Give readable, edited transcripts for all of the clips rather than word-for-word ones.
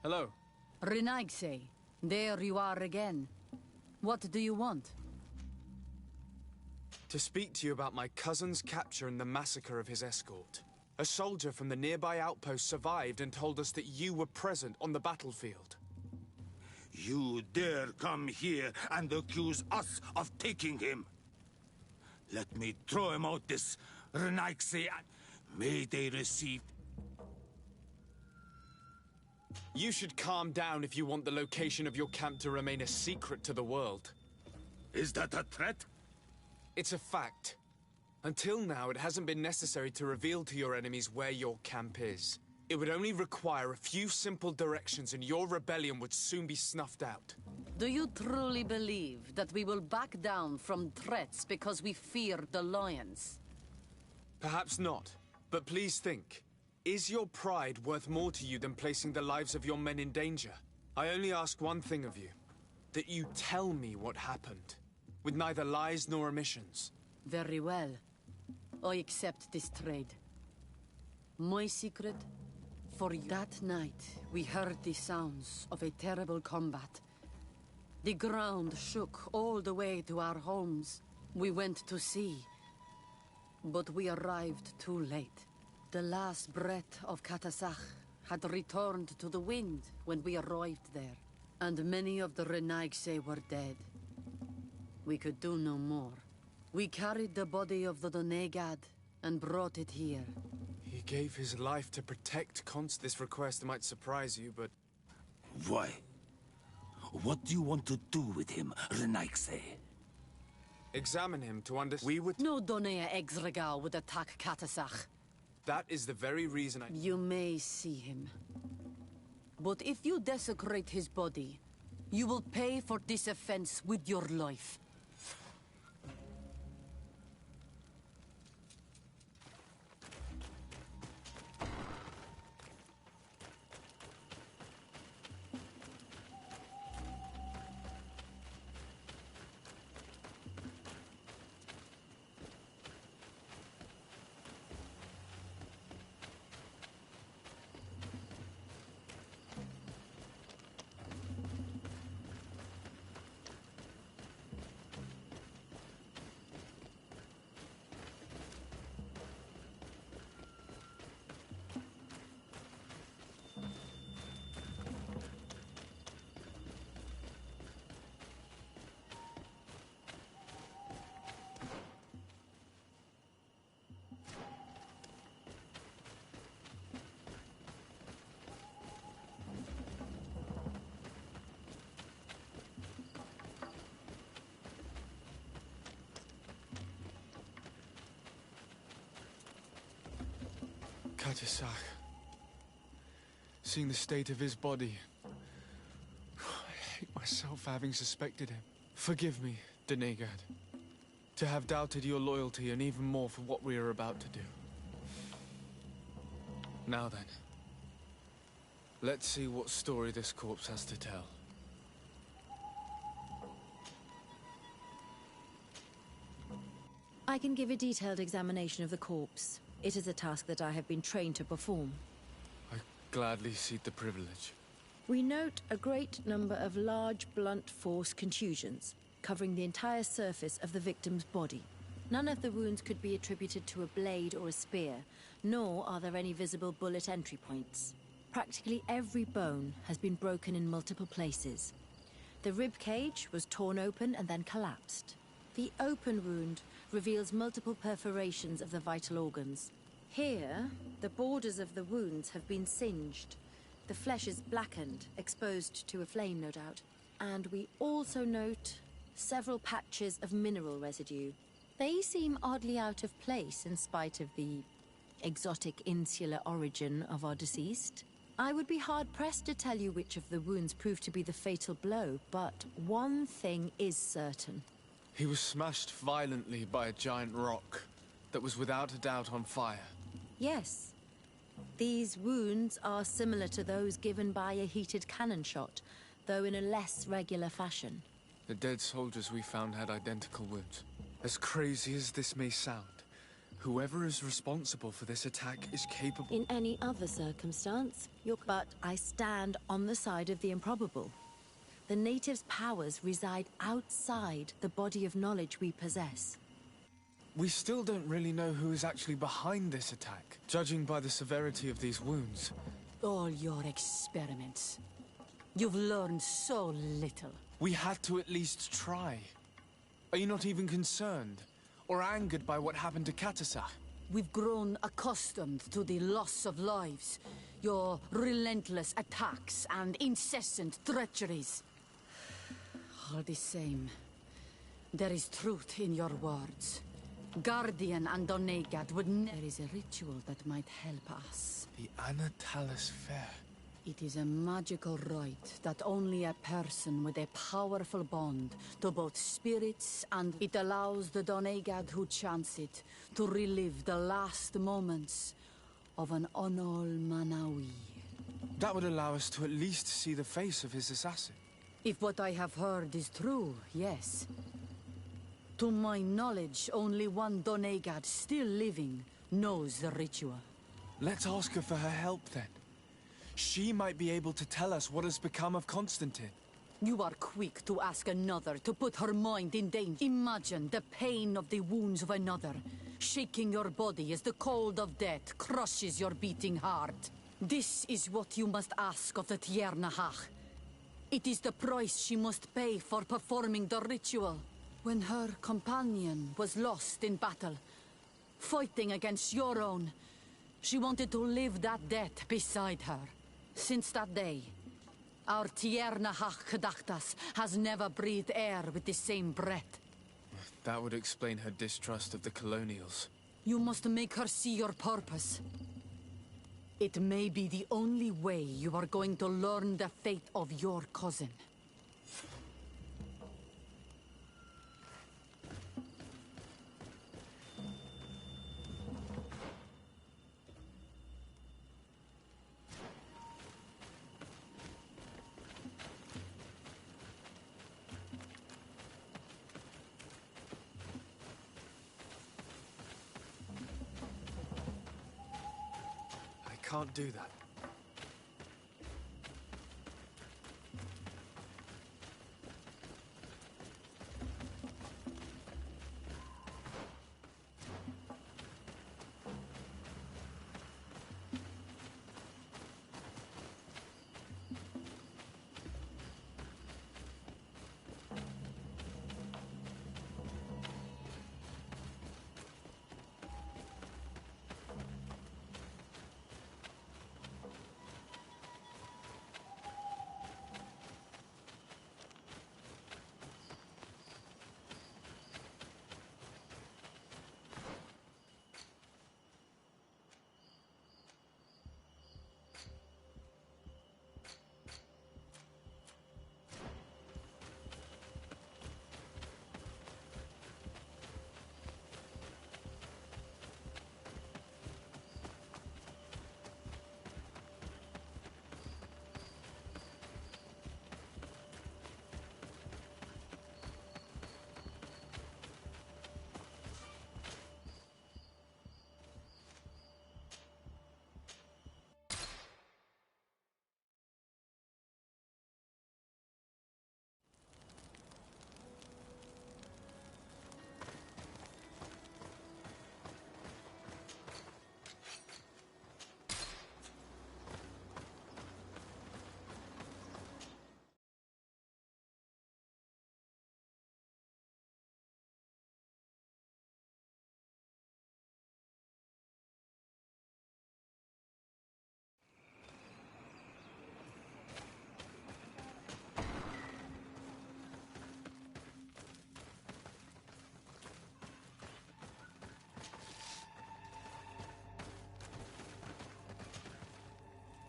Hello. Renaigse, there you are again. What do you want? To speak to you about my cousin's capture and the massacre of his escort. A soldier from the nearby outpost survived and told us that you were present on the battlefield. You dare come here and accuse us of taking him? Let me throw him out this Renaigse and may they receive... You should calm down if you want the location of your camp to remain a secret to the world. Is that a threat? It's a fact. Until now, it hasn't been necessary to reveal to your enemies where your camp is. It would only require a few simple directions and your rebellion would soon be snuffed out. Do you truly believe that we will back down from threats because we fear the lions? Perhaps not, but please think. Is your pride worth more to you than placing the lives of your men in danger? I only ask one thing of you. That you tell me what happened, with neither lies nor omissions. Very well. I accept this trade. My secret? For that night, we heard the sounds of a terrible combat. The ground shook all the way to our homes. We went to see, but we arrived too late. The last breath of Katasach had returned to the wind when we arrived there, and many of the Renaigse were dead. We could do no more. We carried the body of the Donegad and brought it here. He gave his life to protect Const. This request might surprise you, but... Why? What do you want to do with him, Renaigse? Examine him to understand... We would... No Donea Exregal would attack Katasach. That is the very reason I... You may see him. But if you desecrate his body, you will pay for this offense with your life. Katasach. Seeing the state of his body... I hate myself for having suspected him. Forgive me, Donegad. To have doubted your loyalty and even more for what we are about to do. Now then. Let's see what story this corpse has to tell. I can give a detailed examination of the corpse. It is a task that I have been trained to perform. I gladly cede the privilege. We note a great number of large, blunt force contusions, covering the entire surface of the victim's body. None of the wounds could be attributed to a blade or a spear, nor are there any visible bullet entry points. Practically every bone has been broken in multiple places. The rib cage was torn open and then collapsed. The open wound reveals multiple perforations of the vital organs. Here, the borders of the wounds have been singed. The flesh is blackened, exposed to a flame, no doubt. And we also note several patches of mineral residue. They seem oddly out of place in spite of the exotic insular origin of our deceased. I would be hard-pressed to tell you which of the wounds proved to be the fatal blow, but one thing is certain. He was smashed violently by a giant rock that was without a doubt on fire. Yes. These wounds are similar to those given by a heated cannon shot, though in a less regular fashion. The dead soldiers we found had identical wounds. As crazy as this may sound, Whoever is responsible for this attack is capable... In any other circumstance, but I stand on the side of the improbable. The natives' powers reside outside the body of knowledge we possess. We still don't really know who is actually behind this attack, judging by the severity of these wounds. All your experiments. You've learned so little. We had to at least try. Are you not even concerned? Or angered by what happened to Katasach? We've grown accustomed to the loss of lives, your relentless attacks and incessant treacheries. All the same, there is truth in your words. Guardian and Donegad would There is a ritual that might help us. The Anatalis Fair. It is a magical rite that only a person with a powerful bond to both spirits and it allows the Donegad who chants it to relive the last moments of an Onol Manawi. That would allow us to at least see the face of his assassin. If what I have heard is true, yes. To my knowledge, only one Donegad still living knows the ritual. Let's ask her for her help then. She might be able to tell us what has become of Constantine. You are quick to ask another to put her mind in danger. Imagine the pain of the wounds of another, shaking your body as the cold of death crushes your beating heart. This is what you must ask of the Tiernahach. It is the price she must pay for performing the ritual. When her companion was lost in battle, fighting against your own, she wanted to live that death beside her. Since that day, our Tiernahach Kadachtas has never breathed air with the same breath. That would explain her distrust of the colonials. You must make her see your purpose. It may be the only way you are going to learn the fate of your cousin. I can't do that.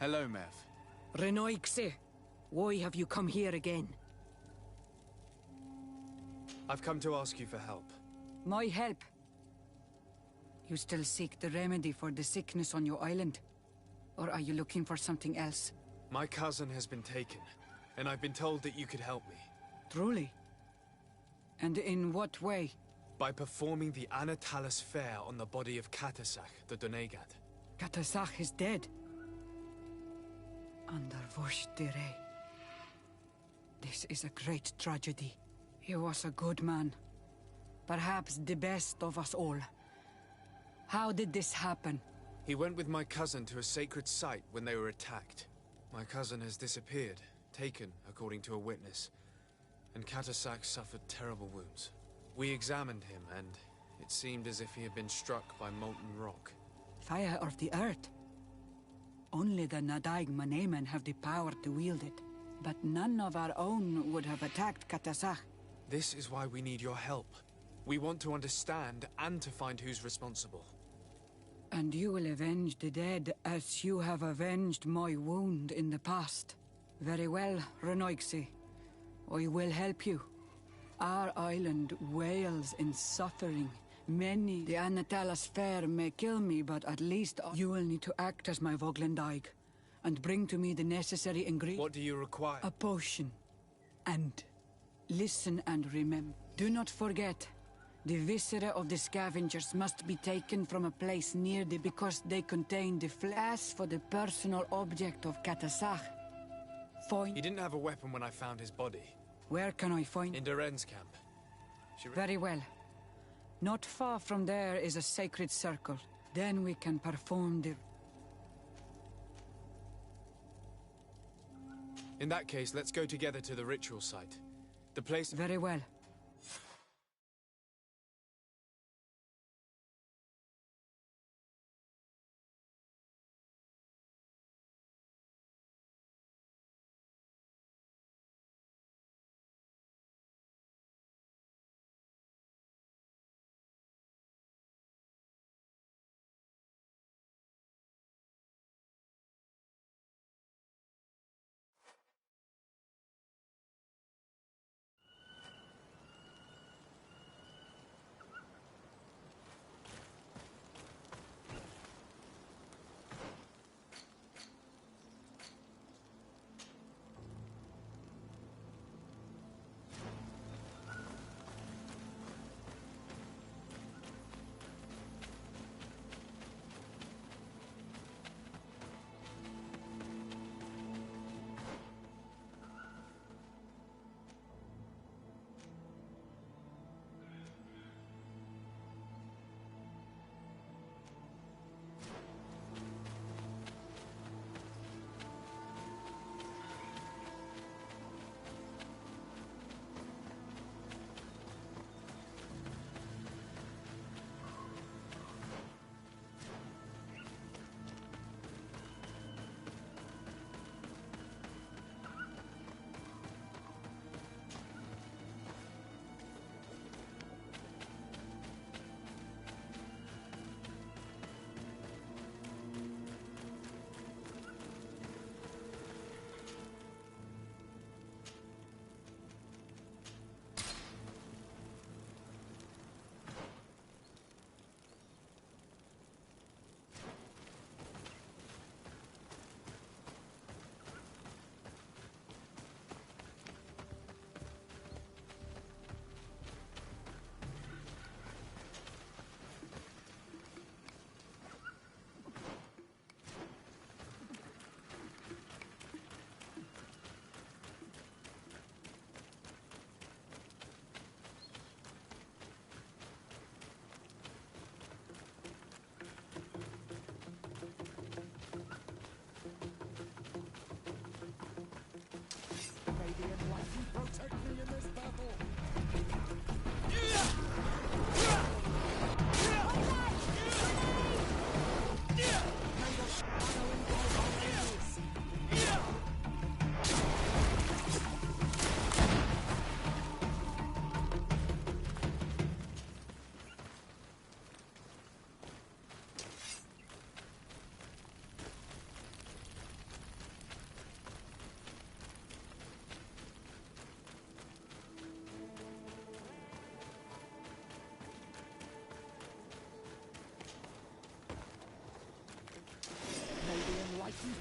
Hello, Mev. Renoixe, why have you come here again? I've come to ask you for help. My help? You still seek the remedy for the sickness on your island? Or are you looking for something else? My cousin has been taken, and I've been told that you could help me. Truly? And in what way? by performing the Anatalis Fair on the body of Katasach, the Donegat. Katasach is dead. Under Vosh Dire. This is a great tragedy. He was a good man. Perhaps the best of us all. How did this happen? He went with my cousin to a sacred site when they were attacked. My cousin has disappeared, taken, according to a witness. And Katasach suffered terrible wounds. We examined him, and it seemed as if he had been struck by molten rock. Fire of the earth. Only the Nadaig Manemen have the power to wield it. But none of our own would have attacked Katasach. This is why we need your help. We want to understand and to find who's responsible. And you will avenge the dead as you have avenged my wound in the past. Very well, Renoixi. I will help you. Our island wails in suffering. Many, the Anatalis Fair may kill me, but at least you will need to act as my Voglendaig and bring to me the necessary ingredients. What do you require? A potion. And listen and remember. Do not forget, the viscera of the scavengers must be taken from a place near the because they contain the flesh. As for the personal object of Katasach, He didn't have a weapon when I found his body. Where can I find? In Duren's camp. Very well. Not far from there is a sacred circle. Then we can perform the... In that case, let's go together to the ritual site. The place... Very well. Protect me in this battle!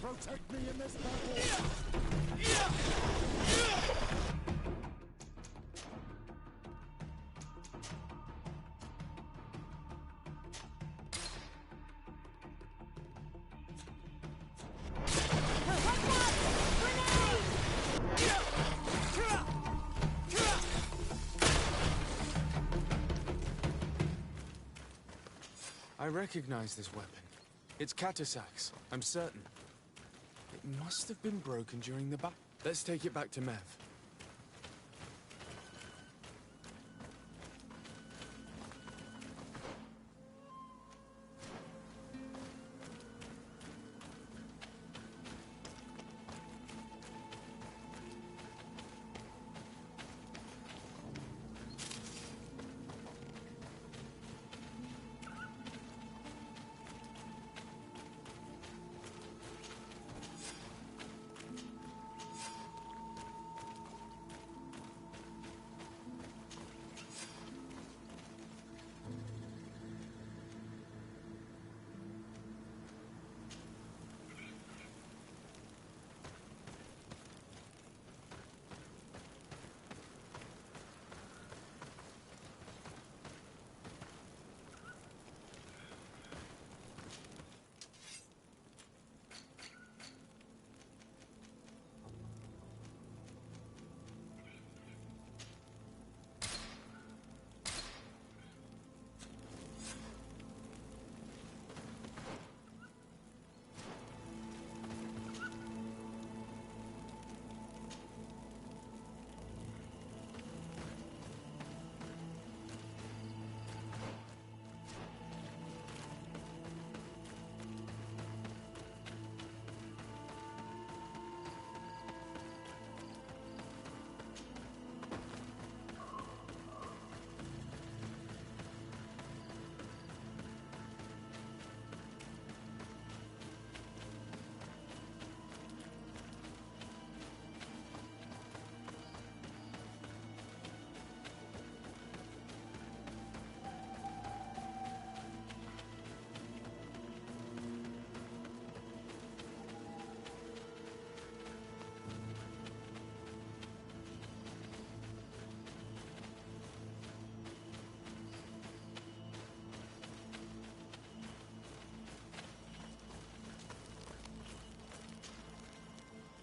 Protect me in this battle! I recognize this weapon. It's Katasak's, I'm certain. It must have been broken during the battle. Let's take it back to Mev.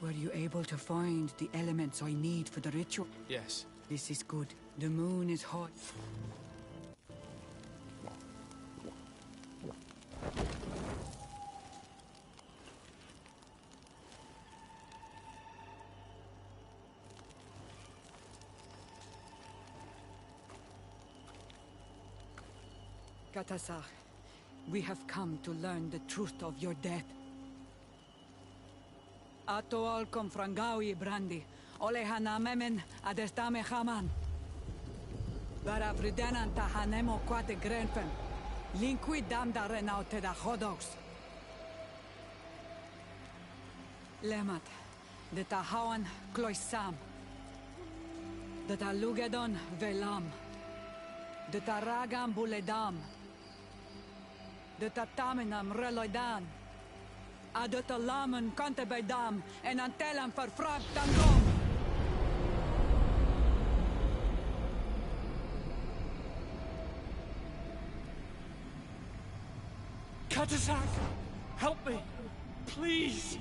Were you able to find the elements I need for the ritual? Yes. This is good. The moon is hot. Katasar, we have come to learn the truth of your death. Ato al confrangawi brandi, olehana memen adestame haman. Bara fridenan tahanemo quate grenfen, linqui damda renaute da hodox. Lemat, de tahawan kloisam, de talugedon velam, de taragam buledam, de tataminam reloidan. Adat alamen kante bij dam en antelam verfrapt tangom. Katasak! Help me! Please!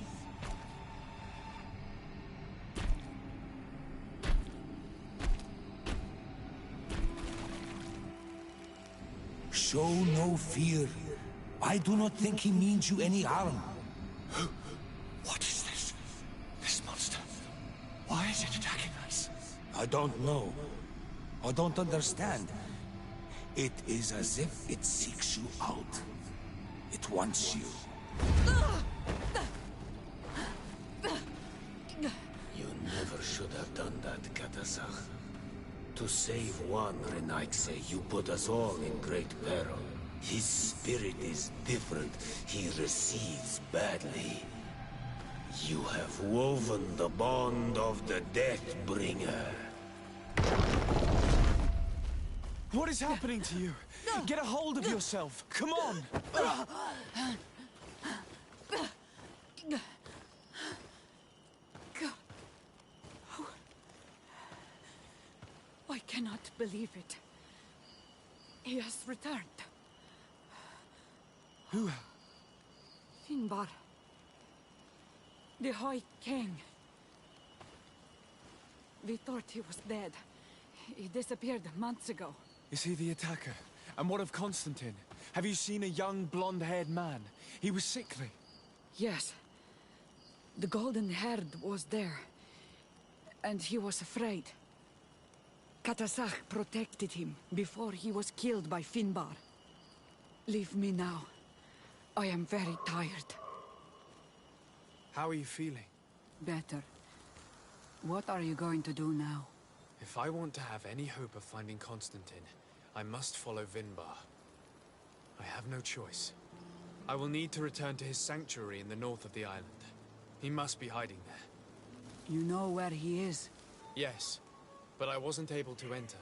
Show no fear. I do not think he means you any harm. What is this? This monster? Why is it attacking us? I don't know. I don't understand. It is as if it seeks you out. It wants you. You never should have done that, Katasach. To save one Renaikse, you put us all in great peril. His spirit is different. He receives badly. You have woven the bond of the Deathbringer. What is happening to you? Get a hold of yourself. Come on! I cannot believe it. He has returned. Who? Finbar. The High King. We thought he was dead. He disappeared months ago. Is he the attacker? And what of Constantine? Have you seen a young, blonde-haired man? He was sickly. Yes. The golden-haired was there. And he was afraid. Katasach protected him before he was killed by Finbar. Leave me now. I am very tired. How are you feeling? Better. What are you going to do now? If I want to have any hope of finding Constantine, I must follow Vinbar. I have no choice. I will need to return to his sanctuary in the north of the island. He must be hiding there. You know where he is? Yes, but I wasn't able to enter.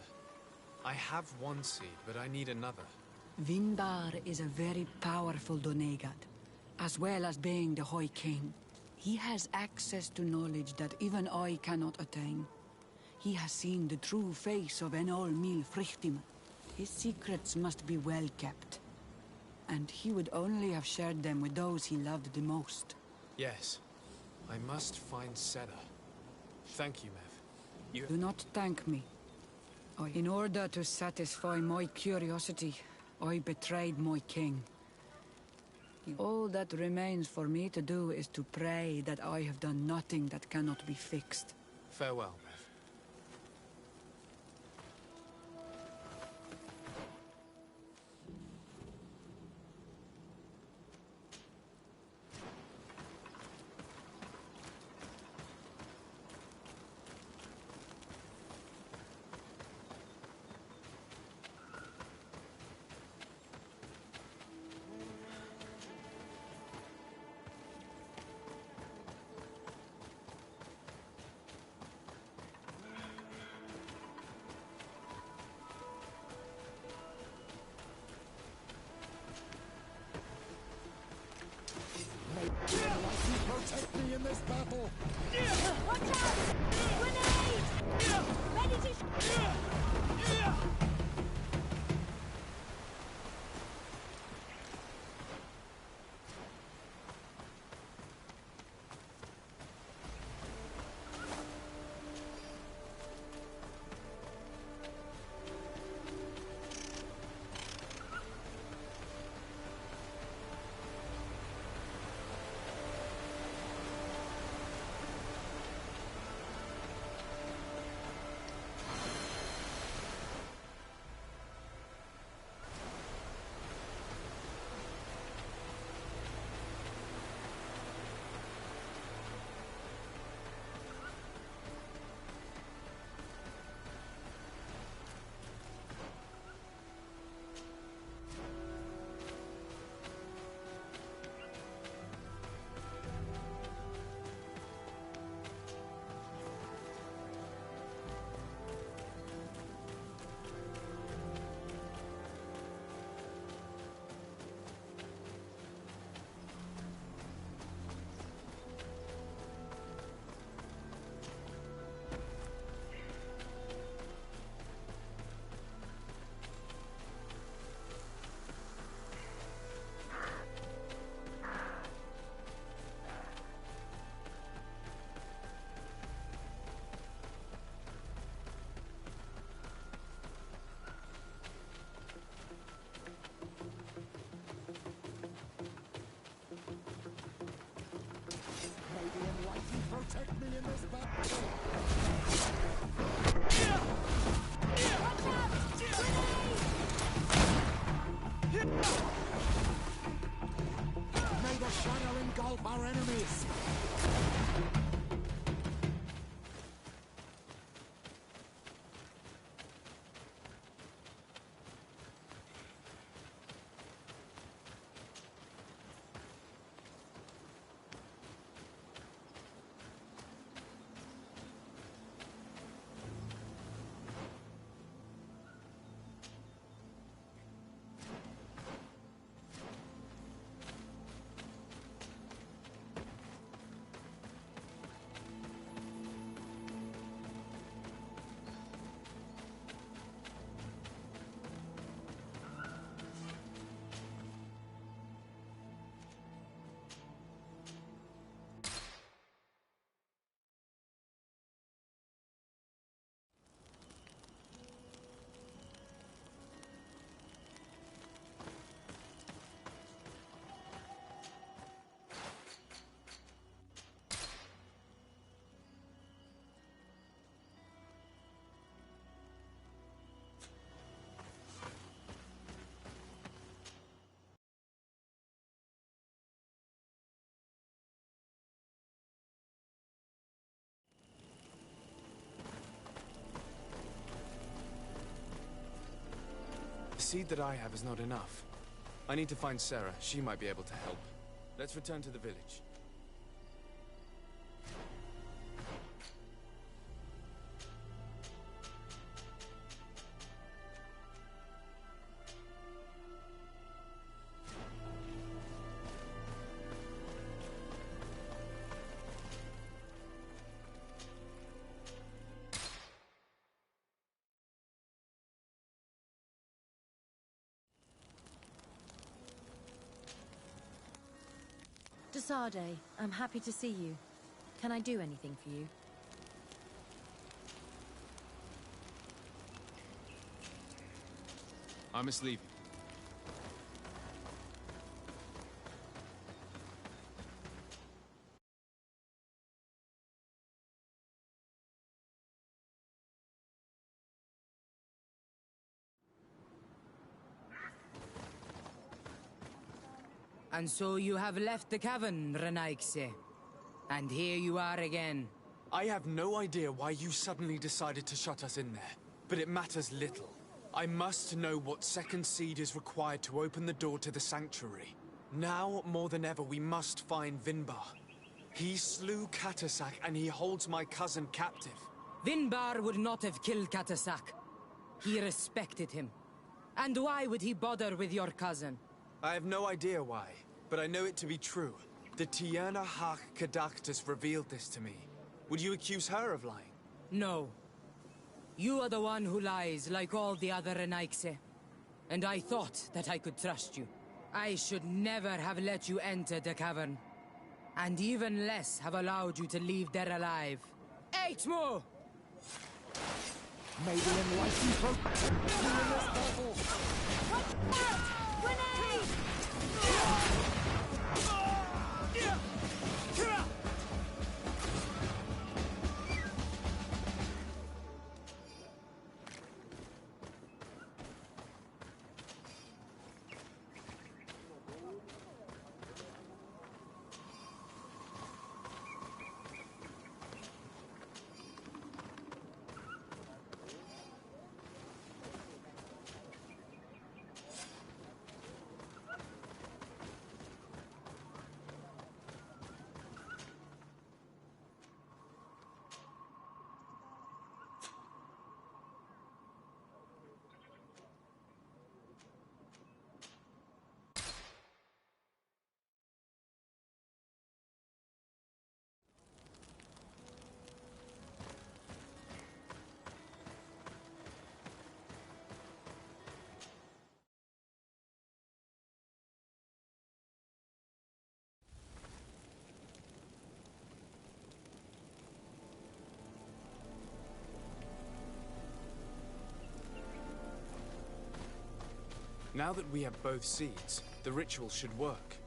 I have one seed, but I need another. Vinbar is a very powerful Donegat, as well as being the High King. He has access to knowledge that even I cannot attain. He has seen the true face of Enol Mil Frichtim. His secrets must be well kept. And he would only have shared them with those he loved the most. Yes, I must find Seda. Thank you, Mev. Do not thank me. In order to satisfy my curiosity, I betrayed my king. All that remains for me to do is to pray that I have done nothing that cannot be fixed. Farewell, Mev. Protect me in this battle! Watch out! Grenade! Ready to... seed that I have is not enough. I need to find Sarah. She might be able to help. Let's return to the village. Desade, I'm happy to see you. Can I do anything for you? I must leave. And so you have left the cavern, Renaigse. And here you are again. I have no idea why you suddenly decided to shut us in there, but it matters little. I must know what second seed is required to open the door to the sanctuary. Now, more than ever, we must find Vinbar. He slew Katasak and he holds my cousin captive. Vinbar would not have killed Katasak. He respected him. And why would he bother with your cousin? I have no idea why, but I know it to be true. The Tierna Hach Kadaktus revealed this to me. Would you accuse her of lying? No. You are the one who lies, like all the other Renaigse. And I thought that I could trust you. I should never have let you enter the cavern. And even less have allowed you to leave there alive. 8 more! May the enlightened protect you in this battle! Grenade! Now that we have both seeds, the ritual should work.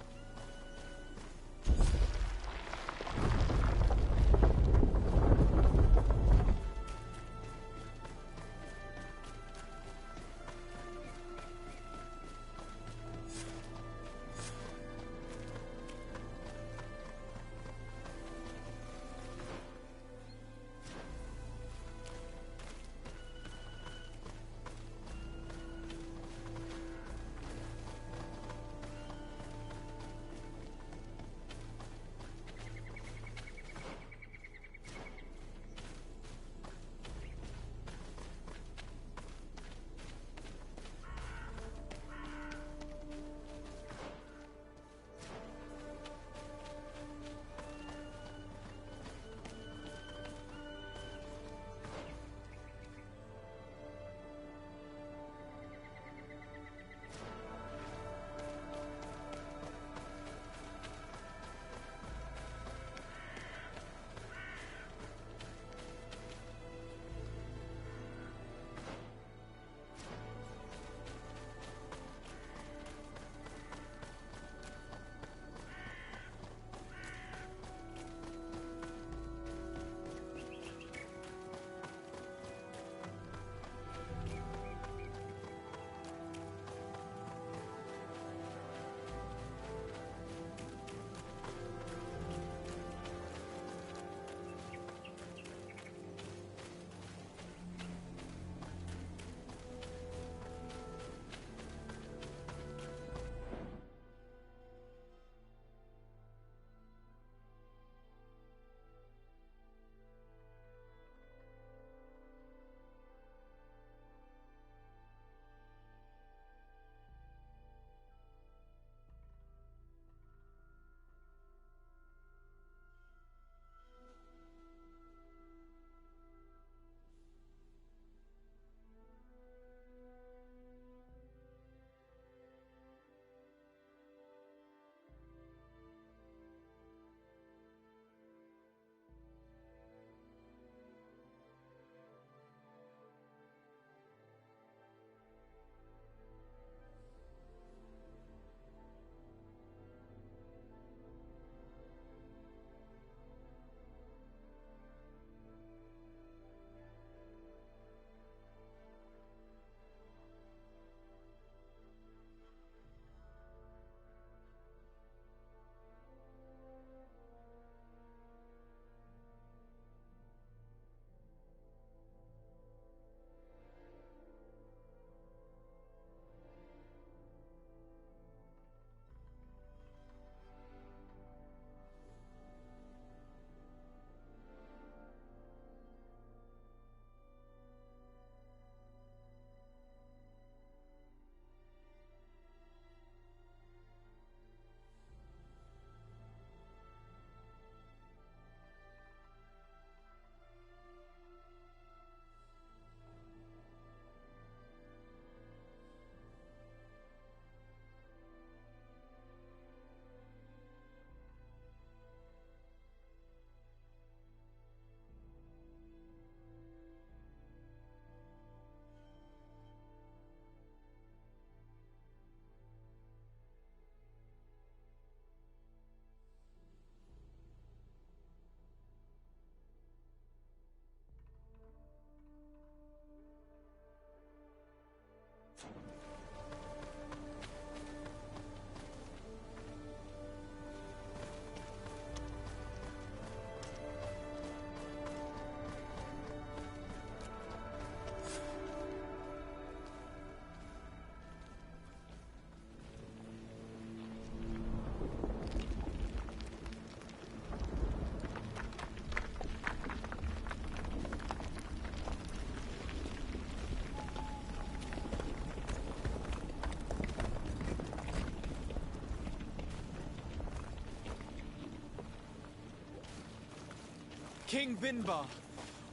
King Vinbar.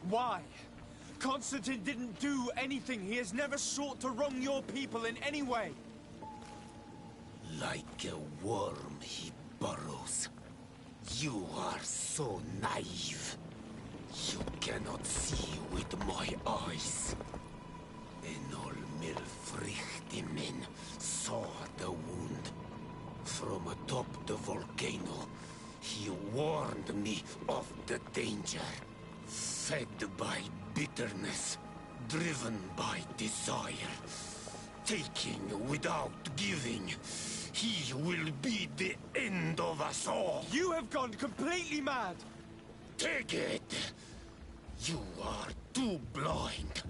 Why? Constantine didn't do anything. He has never sought to wrong your people in any way. Like a worm he burrows. You are so naive. You cannot see with my eyes. Enol Milfrichtimin saw the wound. From atop the volcano, he warned me of the danger. Fed by bitterness, driven by desire, taking without giving, he will be the end of us all. You have gone completely mad! Take it! You are too blind,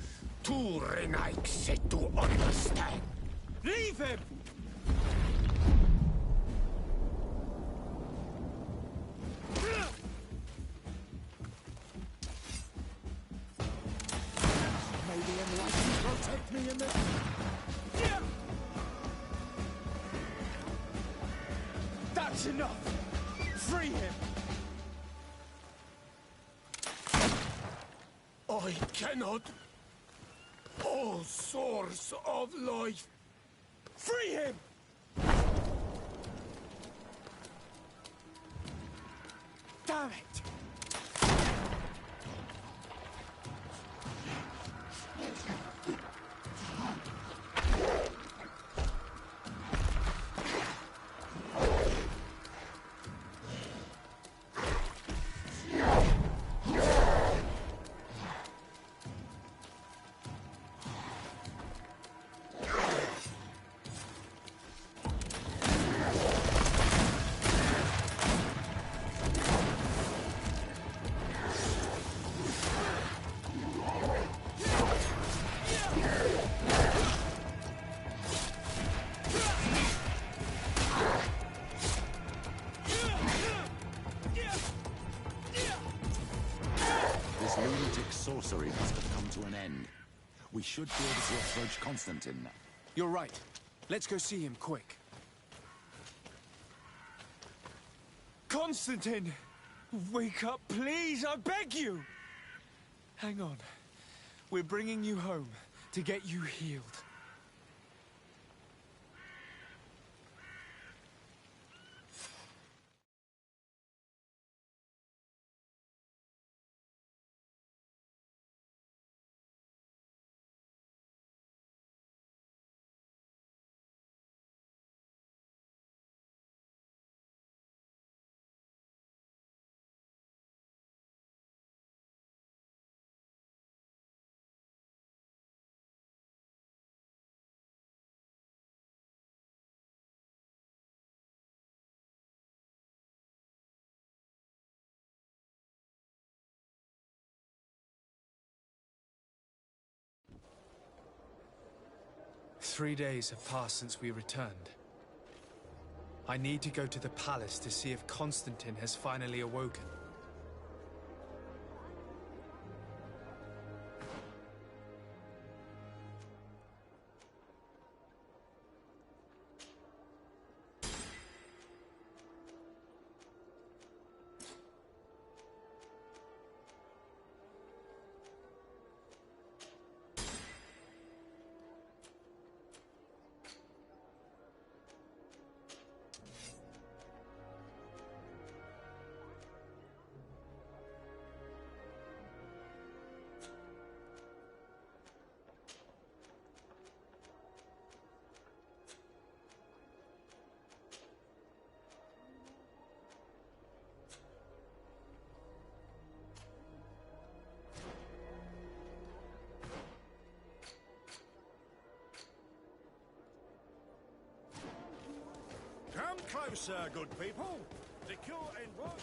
too Renaigse to understand. Leave him! Maybe enlightenment protect me in this. That's enough! Free him! I cannot. O source of life. Free him! Damn it! Sorcery must have come to an end. We should be able to approach Constantine now. You're right. Let's go see him quick. Constantine! Wake up, please! I beg you! Hang on. We're bringing you home to get you healed. Three days have passed since we returned. I need to go to the palace to see if Constantine has finally awoken. Come closer, good people. The cure and what?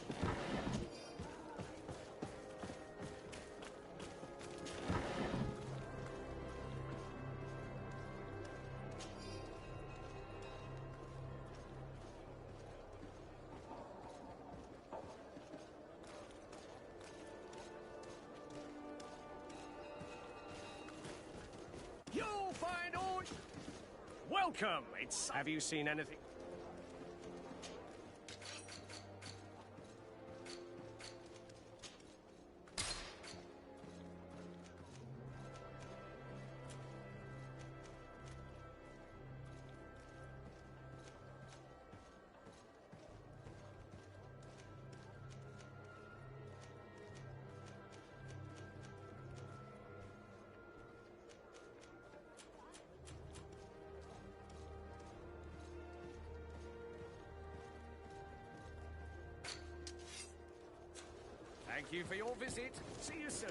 You'll find all... Welcome! Have you seen anything? Thank you for your visit. See you soon.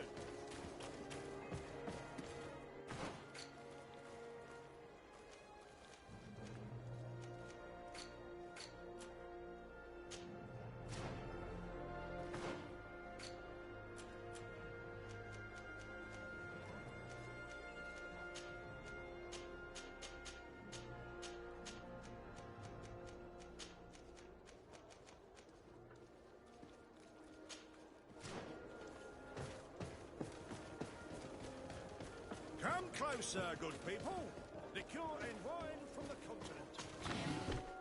Come closer, good people. Liqueur and wine from the continent.